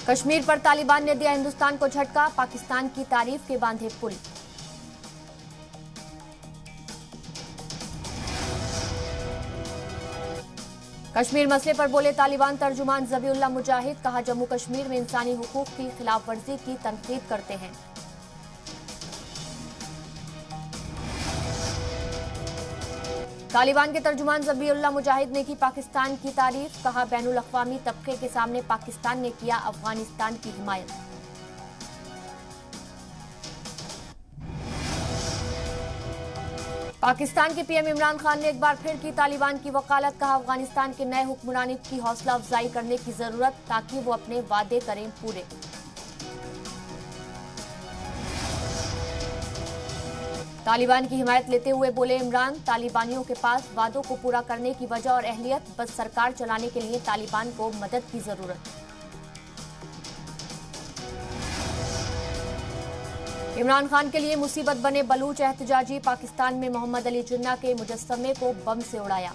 कश्मीर पर तालिबान ने दिया हिंदुस्तान को झटका, पाकिस्तान की तारीफ के बांधे पुल। कश्मीर मसले पर बोले तालिबान तर्जुमान ज़बीउल्लाह मुजाहिद, कहा जम्मू कश्मीर में इंसानी हुकूक की खिलाफवर्जी की तनकीद करते हैं। तालिबान के तर्जुमान ज़बीउल्लाह मुजाहिद ने की पाकिस्तान की तारीफ, कहा बैनुल अक़वामी तबके के सामने पाकिस्तान ने किया अफगानिस्तान की हिमायत। पाकिस्तान के पीएम इमरान खान ने एक बार फिर की तालिबान की वकालत, कहा अफगानिस्तान के नए हुक्मरान की हौसला अफजाई करने की जरूरत ताकि वो अपने वादे करें पूरे। तालिबान की हिमायत लेते हुए बोले इमरान, तालिबानियों के पास वादों को पूरा करने की वजह और अहलियत, बस सरकार चलाने के लिए तालिबान को मदद की जरूरत। इमरान खान के लिए मुसीबत बने बलूच एहतजाजी, पाकिस्तान में मोहम्मद अली जिन्ना के मुजस्समे को बम से उड़ाया।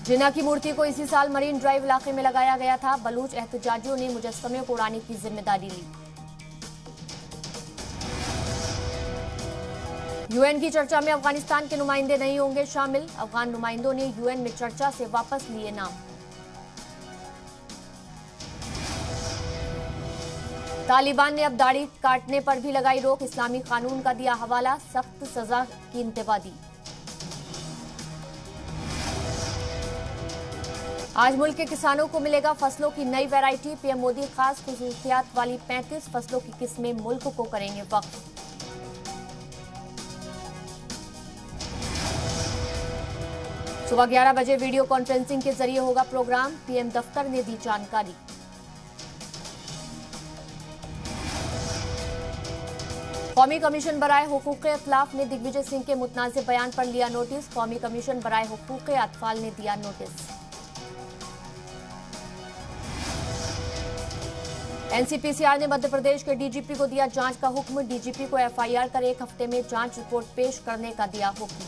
जिन्ना की मूर्ति को इसी साल मरीन ड्राइव इलाके में लगाया गया था। बलूच एहतजाजियों ने मुजस्समे को उड़ाने की जिम्मेदारी ली। यूएन की चर्चा में अफगानिस्तान के नुमाइंदे नहीं होंगे शामिल, अफगान नुमाइंदों ने यूएन में चर्चा से वापस लिए नाम। तालिबान ने अब दाढ़ी काटने पर भी लगाई रोक, इस्लामी कानून का दिया हवाला, सख्त सजा की इंतबा दी। आज मुल्क के किसानों को मिलेगा फसलों की नई वैरायटी, पीएम मोदी खास खुसूसियात वाली 35 फसलों की किस्में मुल्क को करेंगे वक्फ। सुबह 11 बजे वीडियो कॉन्फ्रेंसिंग के जरिए होगा प्रोग्राम, पीएम दफ्तर ने दी जानकारी। कौमी कमीशन बराए हुकूक़े अतलाफ ने दिग्विजय सिंह के मुतनाज़े बयान पर लिया नोटिस, कौमी कमीशन बराए हुकूक़े अतफाल ने दिया नोटिस। एनसीपीसीआर ने मध्य प्रदेश के डीजीपी को दिया जांच का हुक्म, डीजीपी को एफआईआर कर 1 हफ्ते में जांच रिपोर्ट पेश करने का दिया हुक्म।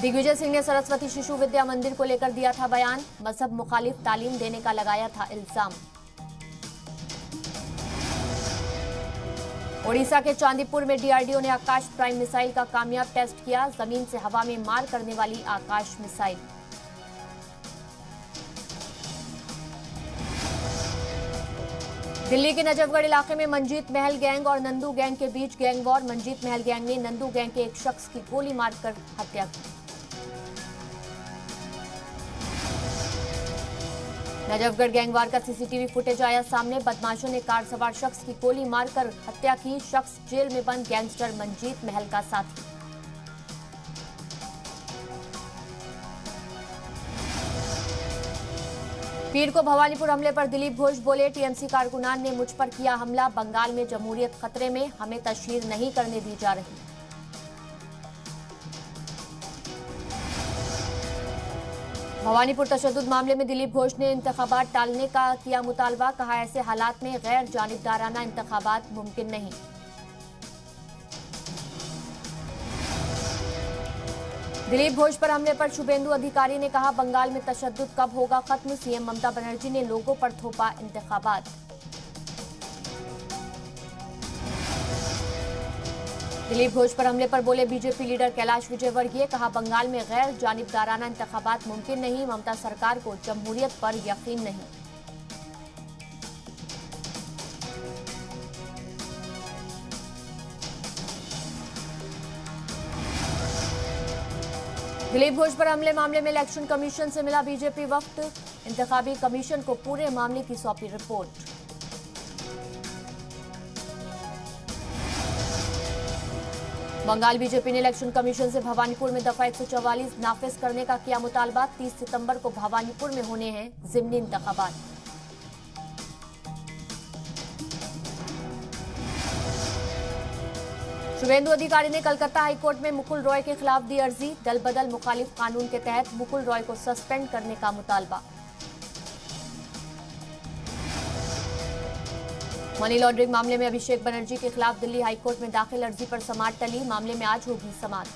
दिग्विजय सिंह ने सरस्वती शिशु विद्या मंदिर को लेकर दिया था बयान, मजहब मुखालिफ तालीम देने का लगाया था इल्जाम। ओडिशा के चांदीपुर में डीआरडीओ ने आकाश प्राइम मिसाइल का कामयाब टेस्ट किया, जमीन से हवा में मार करने वाली आकाश मिसाइल। दिल्ली के नजफगढ़ इलाके में मंजीत महल गैंग और नंदू गैंग के बीच गैंग वॉर, मंजीत महल गैंग ने नंदू गैंग के एक शख्स की गोली मारकर हत्या की। नजफगढ़ गैंगवार का सीसीटीवी फुटेज आया सामने, बदमाशों ने कार सवार शख्स की गोली मारकर हत्या की, शख्स जेल में बंद गैंगस्टर मंजीत महल का साथी। पीर को भवानीपुर हमले पर दिलीप घोष बोले, टीएमसी कारकुनान ने मुझ पर किया हमला, बंगाल में जमहूरियत खतरे में, हमें तशहीर नहीं करने दी जा रही। भवानीपुर तशद्दुद मामले में दिलीप घोष ने इंतखाबात टालने का किया मुतालबा, कहा ऐसे हालात में गैर जानिबदाराना इंतखाबात मुमकिन नहीं। दिलीप घोष पर हमले पर शुभेंदु अधिकारी ने कहा, बंगाल में तशद्दुद कब होगा खत्म, सीएम ममता बनर्जी ने लोगों पर थोपा इंतखाबात। दिलीप घोष पर हमले पर बोले बीजेपी लीडर कैलाश विजयवर्गीय, कहा बंगाल में गैर जानिबदाराना इंतखाबात मुमकिन नहीं, ममता सरकार को जमहूरियत पर यकीन नहीं। दिलीप घोष पर हमले मामले में इलेक्शन कमीशन से मिला बीजेपी वफ्द, इंतखाबी कमीशन को पूरे मामले की सौंपी रिपोर्ट। बंगाल बीजेपी ने इलेक्शन कमीशन से भवानीपुर में दफा 144 नाफिज करने का किया मुतालबा, 30 सितंबर को भवानीपुर में होने हैं जिमनी इंतखाबात। शुभेंदु अधिकारी ने कलकत्ता हाईकोर्ट में मुकुल रॉय के खिलाफ दी अर्जी, दल बदल मुखालिफ कानून के तहत मुकुल रॉय को सस्पेंड करने का मुतालबा। मनी लॉन्ड्रिंग मामले में अभिषेक बनर्जी के खिलाफ दिल्ली हाईकोर्ट में दाखिल अर्जी पर समाअत टली, मामले में आज होगी समाअत।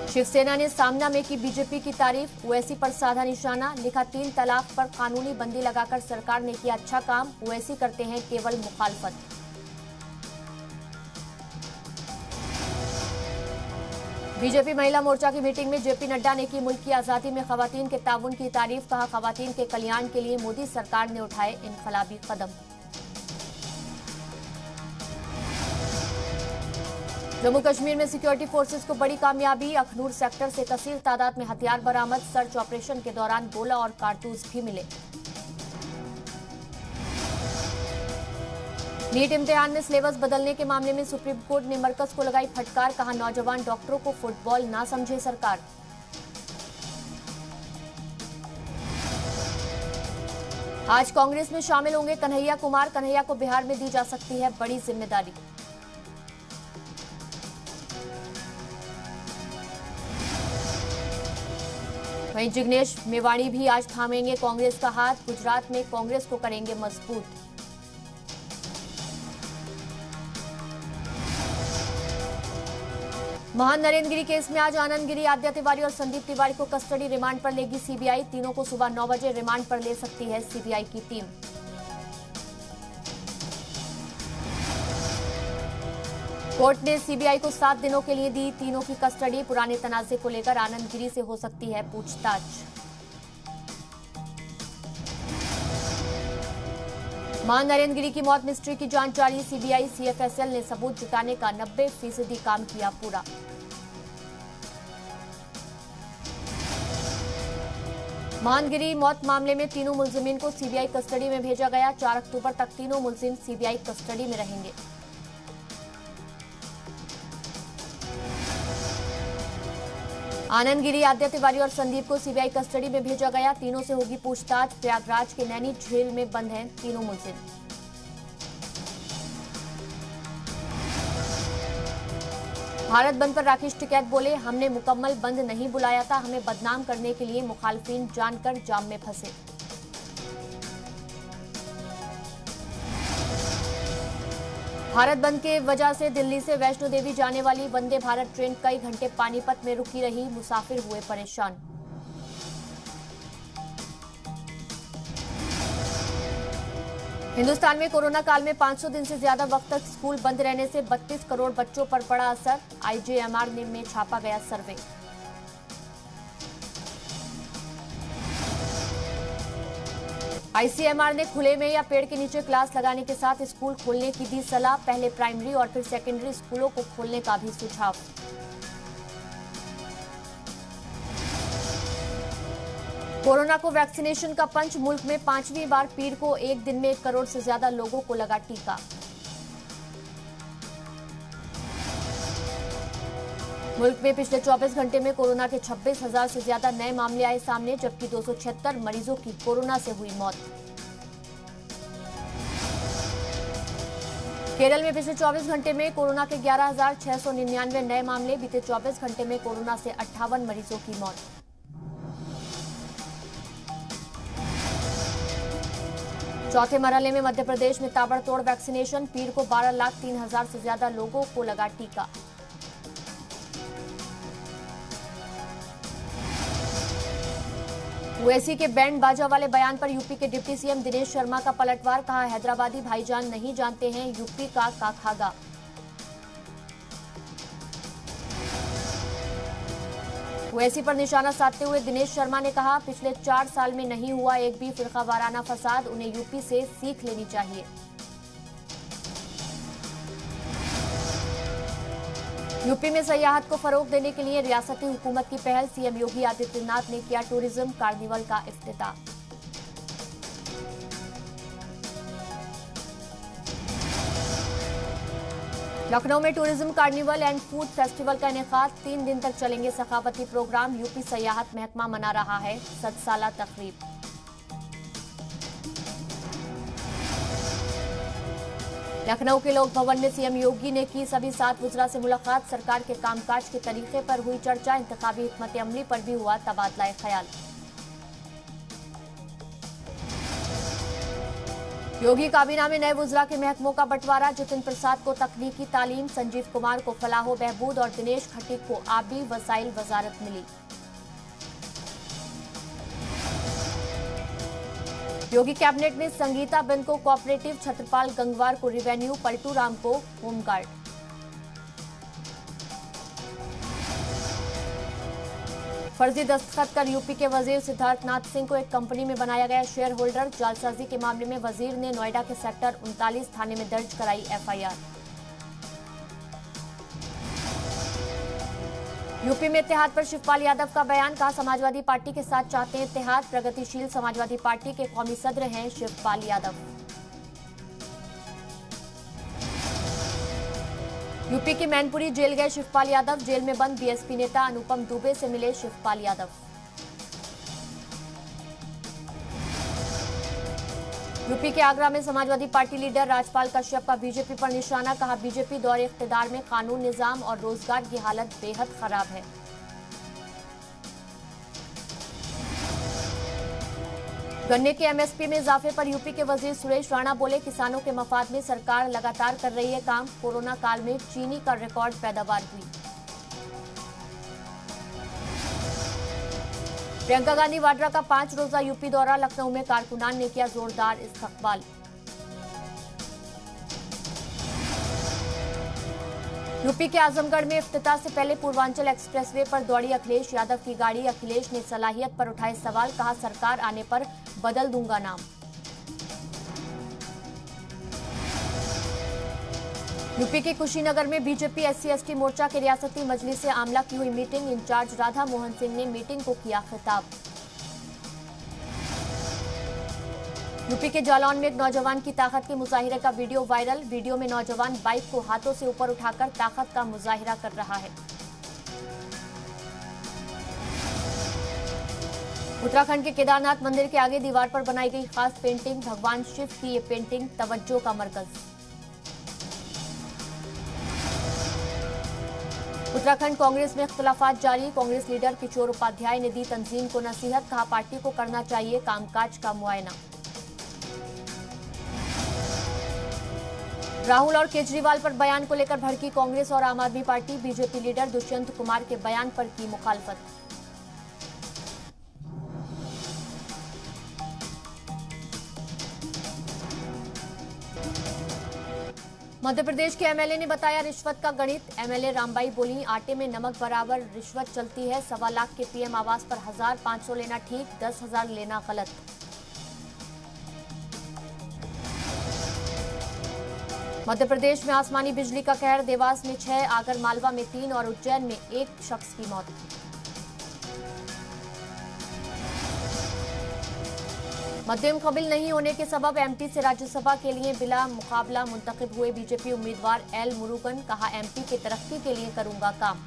शिवसेना ने सामना में की बीजेपी की तारीफ, ओवैसी पर साधा निशाना, लिखा 3 तलाक पर कानूनी बंदी लगाकर सरकार ने किया अच्छा काम, ओवैसी करते हैं केवल मुखालफत। बीजेपी महिला मोर्चा की मीटिंग में जेपी नड्डा ने की मुल्क की आजादी में खवातीन के ताउन की तारीफ, कहा खवातीन के कल्याण के लिए मोदी सरकार ने उठाए इनकलाबी कदम। जम्मू कश्मीर में सिक्योरिटी फोर्सेस को बड़ी कामयाबी, अखनूर सेक्टर से कसीर तादाद में हथियार बरामद, सर्च ऑपरेशन के दौरान गोला और कारतूस भी मिले। नीट इम्तिहान में सिलेबस बदलने के मामले में सुप्रीम कोर्ट ने मरकज को लगाई फटकार, कहा नौजवान डॉक्टरों को फुटबॉल ना समझे सरकार। आज कांग्रेस में शामिल होंगे कन्हैया कुमार, कन्हैया को बिहार में दी जा सकती है बड़ी जिम्मेदारी। वहीं जिग्नेश मेवाणी भी आज थामेंगे कांग्रेस का हाथ, गुजरात में कांग्रेस को करेंगे मजबूत। महान नरेंद्र गिरी केस में आज आनंद गिरी, आद्या तिवारी और संदीप तिवारी को कस्टडी रिमांड पर लेगी सीबीआई, तीनों को सुबह 9 बजे रिमांड पर ले सकती है सीबीआई की टीम। कोर्ट ने सीबीआई को 7 दिनों के लिए दी तीनों की कस्टडी, पुराने तनाजे को लेकर आनंद गिरी से हो सकती है पूछताछ। महान नरेंद्र गिरी की मौत मिस्ट्री की जांच जारी, सीबीआई सीएफएसएल ने सबूत जुटाने का 90% काम किया पूरा। महान गिरी मौत मामले में तीनों मुलजिमीन को सीबीआई कस्टडी में भेजा गया, 4 अक्टूबर तक तीनों मुलजिम सीबीआई कस्टडी में रहेंगे। आनंद गिरी, आद्या तिवारी और संदीप को सीबीआई कस्टडी में भेजा गया, तीनों से होगी पूछताछ। प्रयागराज के नैनी झील में बंद हैं तीनों मुलजिम। भारत बंद पर राकेश टिकैत बोले, हमने मुकम्मल बंद नहीं बुलाया था, हमें बदनाम करने के लिए मुखालफिन जानकर जाम में फंसे। भारत बंद के वजह से दिल्ली से वैष्णो देवी जाने वाली वंदे भारत ट्रेन कई घंटे पानीपत में रुकी रही, मुसाफिर हुए परेशान। हिंदुस्तान में कोरोना काल में 500 दिन से ज्यादा वक्त तक स्कूल बंद रहने से 32 करोड़ बच्चों पर पड़ा असर, आईजीएमआर में छापा गया सर्वे। आईसीएमआर ने खुले में या पेड़ के नीचे क्लास लगाने के साथ स्कूल खोलने की दी सलाह, पहले प्राइमरी और फिर सेकेंडरी स्कूलों को खोलने का भी सुझाव। कोरोना को वैक्सीनेशन का पंच, मुल्क में 5वीं बार पीर को एक दिन में 1 करोड़ से ज्यादा लोगों को लगा टीका। मुल्क में पिछले 24 घंटे में कोरोना के 26,000 से ज्यादा नए मामले आए सामने, जबकि 276 मरीजों की कोरोना से हुई मौत। केरल में पिछले 24 घंटे में कोरोना के 11,699 नए मामले, बीते 24 घंटे में कोरोना से 58 मरीजों की मौत। चौथे मरहले में मध्य प्रदेश में ताबड़तोड़ वैक्सीनेशन, पीर को 12,03,000 से ज्यादा लोगों को लगा टीका। ओवैसी के बैंड बाजा वाले बयान पर यूपी के डिप्टी सीएम दिनेश शर्मा का पलटवार, कहा हैदराबादी भाईजान नहीं जानते हैं यूपी का काखागा। ओवैसी पर निशाना साधते हुए दिनेश शर्मा ने कहा, पिछले 4 साल में नहीं हुआ एक भी फिरकावाराना फसाद, उन्हें यूपी से सीख लेनी चाहिए। यूपी में सयाहत को फरोग देने के लिए रियासती हुकूमत की पहल, सीएम योगी आदित्यनाथ ने किया टूरिज्म कार्निवल का इफ्तिताह। लखनऊ में tourism carnival and food festival का इनेकाद, 3 दिन तक चलेंगे सखावती प्रोग्राम, यूपी सयाहत महकमा मना रहा है 7 साला तकरीब। लखनऊ के लोक भवन में सीएम योगी ने की सभी 7 वुज़रा से मुलाकात, सरकार के कामकाज के तरीके पर हुई चर्चा, इंतखाबी हिकमत अमली पर भी हुआ तबादला ख्याल। योगी काबीना में नए वुज़रा के महकमों का बंटवारा। जितिन प्रसाद को तकनीकी तालीम, संजीव कुमार को फलाहो बहबूद और दिनेश खटीक को आबी वसाइल वजारत मिली। योगी कैबिनेट में संगीता बेन को कोऑपरेटिव, छत्रपाल गंगवार को रिवेन्यू, पलटू राम को होमगार्ड। फर्जी दस्तखत कर यूपी के वजीर सिद्धार्थनाथ सिंह को एक कंपनी में बनाया गया शेयर होल्डर। जालसाजी के मामले में वजीर ने नोएडा के सेक्टर 39 थाने में दर्ज कराई एफआईआर। यूपी में इत्तेहाद पर शिवपाल यादव का बयान। कहा, समाजवादी पार्टी के साथ चाहते हैं इत्तेहाद। प्रगतिशील समाजवादी पार्टी के कौमी सदर हैं शिवपाल यादव। यूपी की मैनपुरी जेल गए शिवपाल यादव। जेल में बंद बीएसपी नेता अनुपम दुबे से मिले शिवपाल यादव। यूपी के आगरा में समाजवादी पार्टी लीडर राजपाल कश्यप का बीजेपी पर निशाना। कहा, बीजेपी दौरे इख्तिदार में कानून, निजाम और रोजगार की हालत बेहद खराब है। गन्ने के एमएसपी में इजाफे पर यूपी के वजीर सुरेश राणा बोले, किसानों के मफाद में सरकार लगातार कर रही है काम। कोरोना काल में चीनी का रिकॉर्ड पैदावार हुई। प्रियंका गांधी वाड्रा का 5 रोजा यूपी दौरा। लखनऊ में कारकुनान ने किया जोरदार इस्तकबाल। यूपी के आजमगढ़ में इफ्तिताह से पहले पूर्वांचल एक्सप्रेसवे पर दौड़ी अखिलेश यादव की गाड़ी। अखिलेश ने सलाहियत पर उठाए सवाल। कहा, सरकार आने पर बदल दूंगा नाम। यूपी के कुशीनगर में बीजेपी SC/ST मोर्चा के रियासती मजलिस से आमला की हुई मीटिंग। इंचार्ज राधा मोहन सिंह ने मीटिंग को किया खिताब। यूपी के जालौन में एक नौजवान की ताकत के मुजाहिरे का वीडियो वायरल। वीडियो में नौजवान बाइक को हाथों से ऊपर उठाकर ताकत का मुजाहिरा कर रहा है। उत्तराखंड के केदारनाथ मंदिर के आगे दीवार पर बनाई गई खास पेंटिंग। भगवान शिव की ये पेंटिंग तवज्जो का मरकज। उत्तराखंड कांग्रेस में इख्तिलाफात जारी। कांग्रेस लीडर किशोर उपाध्याय ने दी तंजीम को नसीहत। कहा, पार्टी को करना चाहिए कामकाज का मुआयना। राहुल और केजरीवाल पर बयान को लेकर भड़की कांग्रेस और आम आदमी party. BJP leader Dushyant Kumar के बयान पर की मुखालफत। मध्य प्रदेश के एमएलए ने बताया रिश्वत का गणित। एमएलए रामबाई बोली, आटे में नमक बराबर रिश्वत चलती है। 1.25 लाख के पीएम आवास पर 1,500 लेना ठीक, 10,000 लेना गलत। मध्य प्रदेश में आसमानी बिजली का कहर। देवास में 6, आगरमालवा में 3 और उज्जैन में 1 शख्स की मौत। मध्यम कबिल नहीं होने के सबब एमपी से राज्यसभा के लिए बिला मुकाबला मुंतखब हुए बीजेपी उम्मीदवार एल मुरुगन। कहा, एमपी के तरक्की के लिए करूंगा काम।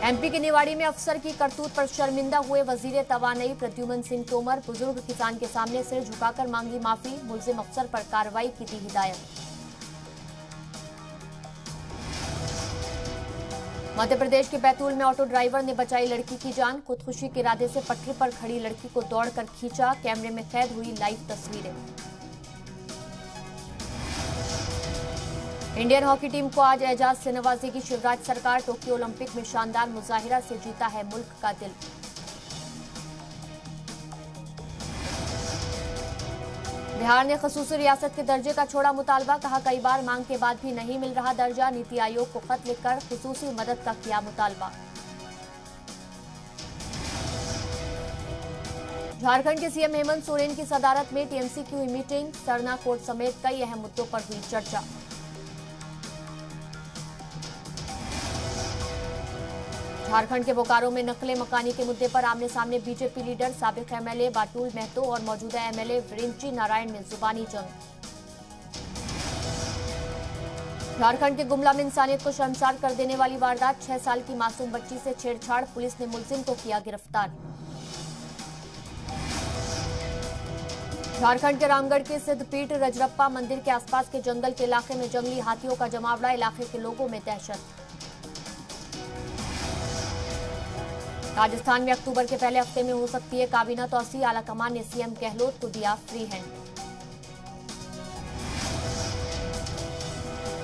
एमपी के निवाड़ी में अफसर की करतूत पर शर्मिंदा हुए वजीर तवानई प्रद्युमन सिंह तोमर। बुजुर्ग किसान के सामने सिर झुकाकर मांगी माफी। मुलजिम अफसर पर कार्रवाई की दी हिदायत। मध्य प्रदेश के बैतूल में ऑटो ड्राइवर ने बचाई लड़की की जान। खुदकुशी के इरादे से पटरी पर खड़ी लड़की को दौड़कर खींचा। कैमरे में कैद हुई लाइव तस्वीरें। इंडियन हॉकी टीम को आज एजाज से नवाजेगी शिवराज सरकार। टोक्यो ओलंपिक में शानदार मुजाहिरा से जीता है मुल्क का दिल। बिहार ने खसूसी रियासत के दर्जे का छोड़ा मुतालबा। कहा, कई बार मांग के बाद भी नहीं मिल रहा दर्जा। नीति आयोग को खत लिखकर खसूसी मदद का किया मुतालबा। झारखंड के सीएम हेमंत सोरेन की सदारत में टीएमसी की हुई मीटिंग। सरना कोर्ट समेत कई अहम मुद्दों पर हुई चर्चा। झारखंड के बोकारो में नकले मकानी के मुद्दे पर आमने सामने बीजेपी लीडर, साबिक एमएलए बाटुल महतो और मौजूदा एमएलए वरिंची नारायण में जुबानी जंग। झारखंड के गुमला में इंसानियत को शर्मसार कर देने वाली वारदात। 6 साल की मासूम बच्ची से छेड़छाड़। पुलिस ने मुलजिम को किया गिरफ्तार। झारखंड के रामगढ़ के सिद्धपीठ रजरप्पा मंदिर के आसपास के जंगल के इलाके में जंगली हाथियों का जमावड़ा। इलाके के लोगों में दहशत। राजस्थान में अक्टूबर के पहले हफ्ते में हो सकती है काबीना तौसी, आलाकमान ने सीएम गहलोत को दिया फ्री हैंड।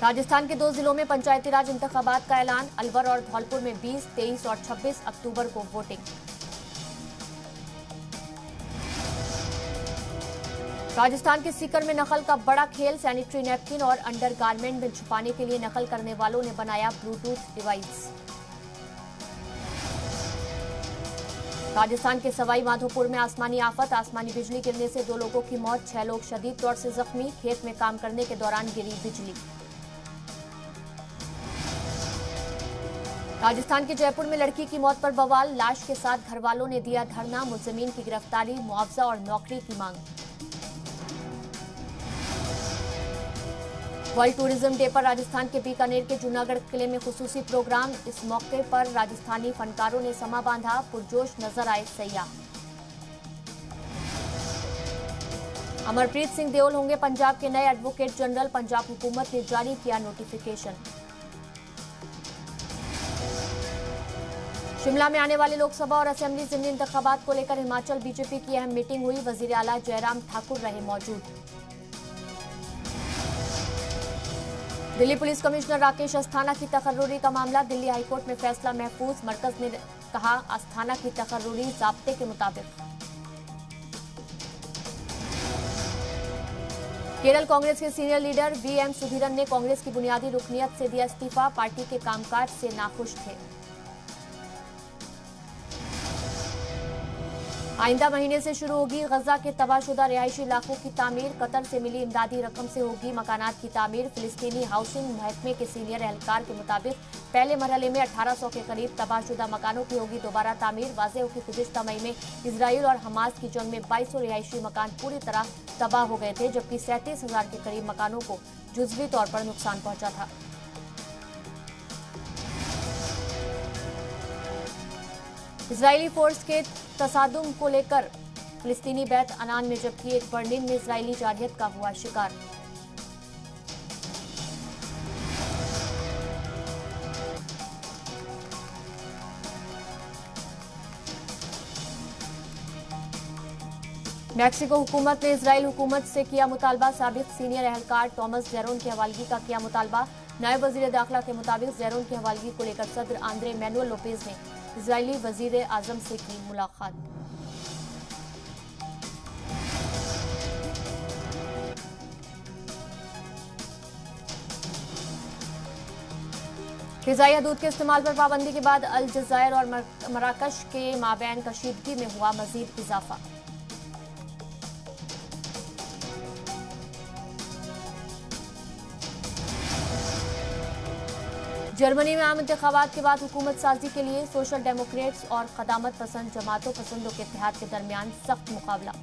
राजस्थान के 2 जिलों में पंचायती राज इंतखाबात का ऐलान, अलवर और धौलपुर में 20, 23 और 26 अक्टूबर को वोटिंग। राजस्थान के सीकर में नकल का बड़ा खेल, सैनिटरी नैपकिन और अंडरगारमेंट में छुपाने के लिए नकल करने वालों ने बनाया ब्लूटूथ डिवाइस। राजस्थान के सवाई माधोपुर में आसमानी आफत, आसमानी बिजली गिरने से 2 लोगों की मौत, 6 लोग शदीद तौर से जख्मी, खेत में काम करने के दौरान गिरी बिजली। राजस्थान के जयपुर में लड़की की मौत पर बवाल, लाश के साथ घरवालों ने दिया धरना, मुलजिमीन की गिरफ्तारी, मुआवजा और नौकरी की मांग। वर्ल्ड टूरिज्म डे पर राजस्थान के बीकानेर के जूनागढ़ किले में खुसूसी प्रोग्राम, इस मौके पर राजस्थानी फनकारों ने समा बांधा, पुरजोश नजर आए सैयाह। अमरप्रीत सिंह देओल होंगे पंजाब के नए एडवोकेट जनरल, पंजाब हुकूमत ने जारी किया नोटिफिकेशन। शिमला में आने वाले लोकसभा और असेंबली ज़िमनी इंतखाबात को लेकर हिमाचल बीजेपी की अहम मीटिंग हुई, वजीर आला जयराम ठाकुर रहे मौजूद। दिल्ली पुलिस कमिश्नर राकेश अस्थाना की तकर्रुरी का मामला, दिल्ली हाईकोर्ट में फैसला महफूज, मरकज ने कहा अस्थाना की तकर्रुरी ज़ाब्ते के मुताबिक। केरल कांग्रेस के सीनियर लीडर वीएम सुधीरन ने कांग्रेस की बुनियादी रुकनियत से दिया इस्तीफा, पार्टी के कामकाज से नाखुश थे। आइंदा महीने से शुरू होगी गजा के तबाहशुदा रिहायशी इलाकों की तामीर, कतर से मिली इमदादी रकम से होगी मकानात की तामीर। फिलिस्तीनी हाउसिंग महकमे के सीनियर एहलकार के मुताबिक पहले मरहले में 1800 के करीब तबाहशुदा मकानों की होगी दोबारा तामीर। वाज़ेह हो कि गुज़िश्ता मई में इजराइल और हमास की जंग में 2200 रिहायशी मकान पूरी तरह तबाह हो गए थे, जबकि 37,000 के करीब मकानों को जुज़वी तौर पर नुकसान पहुंचा था। इजरायली फोर्स के तसादुम को लेकर फिलिस्तीनी बैत अनान में, जबकि एक बर्लिन में इजरायली जारहियत का हुआ शिकार। मैक्सिको हुकूमत ने इजराइल हुकूमत से किया मुतालबा, साबिक सीनियर एहलकार टॉमस जेरोन की हवालगी का किया मुतालबा। नायब वजीर दाखिला के मुताबिक जेरोन की हवालगी को लेकर सदर आंद्रे मैनुअल लोपेज ने इजरायली वजीर आजम से की मुलाकात। ग़िज़ाई हदूद के इस्तेमाल पर पाबंदी के बाद अल जज़ायर और मराकश के माबैन कशीदगी में हुआ मजीद इजाफा। जर्मनी में आम इंतखाबात के बाद हुकूमत साजी के लिए सोशल डेमोक्रेट्स और क़दामत पसंद जमातों पसंदों के इत्तेहाद के दरमियान सख्त मुकाबला।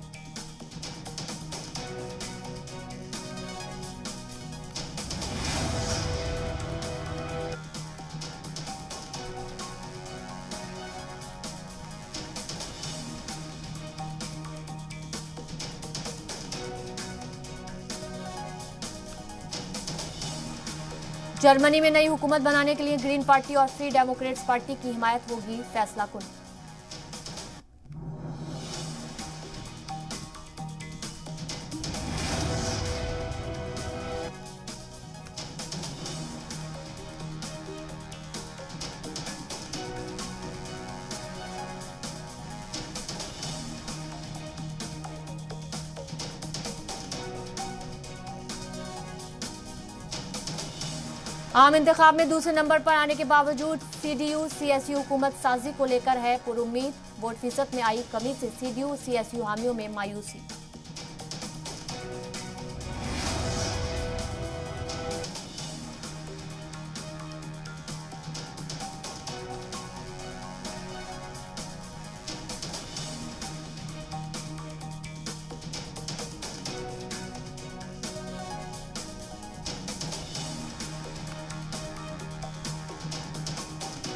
जर्मनी में नई हुकूमत बनाने के लिए ग्रीन पार्टी और फ्री डेमोक्रेट्स पार्टी की हिमायत होगी फैसलाकुन। आम इंतखाब में दूसरे नंबर पर आने के बावजूद सीडीयू सीएसयू हुकूमत साजी को लेकर है पुरुम्मीद। वोट फीसद में आई कमी से सीडीयू सीएसयू हामियों में मायूसी।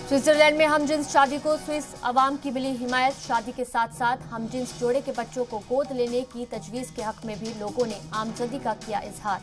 स्विट्जरलैंड में हमजिन्स शादी को स्विस अवाम की मिली हिमायत। शादी के साथ साथ हमजिन्स जोड़े के बच्चों को गोद लेने की तजवीज के हक में भी लोगों ने आमजदी का किया इजहार।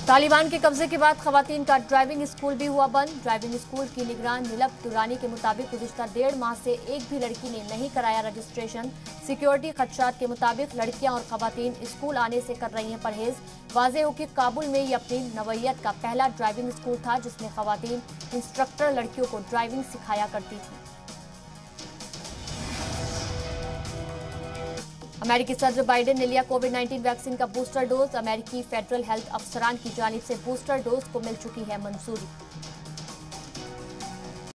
तालिबान के कब्जे के बाद खवातीन का ड्राइविंग स्कूल भी हुआ बंद। ड्राइविंग स्कूल की निगरान नीलम दुरानी के मुताबिक गुज़िश्ता 1.5 माह से एक भी लड़की ने नहीं कराया रजिस्ट्रेशन। सिक्योरिटी खदशात के मुताबिक लड़कियां और खवातीन स्कूल आने से कर रही हैं परहेज। वाज़ेह हो कि काबुल में ये अपनी नवैयत का पहला ड्राइविंग स्कूल था जिसमें खवातीन इंस्ट्रक्टर लड़कियों को ड्राइविंग सिखाया करती थी। अमेरिकी सदर बाइडेन ने लिया कोविड-19 वैक्सीन का बूस्टर डोज। अमेरिकी फेडरल हेल्थ अफसरान की जानिब से बूस्टर डोज को मिल चुकी है मंजूरी।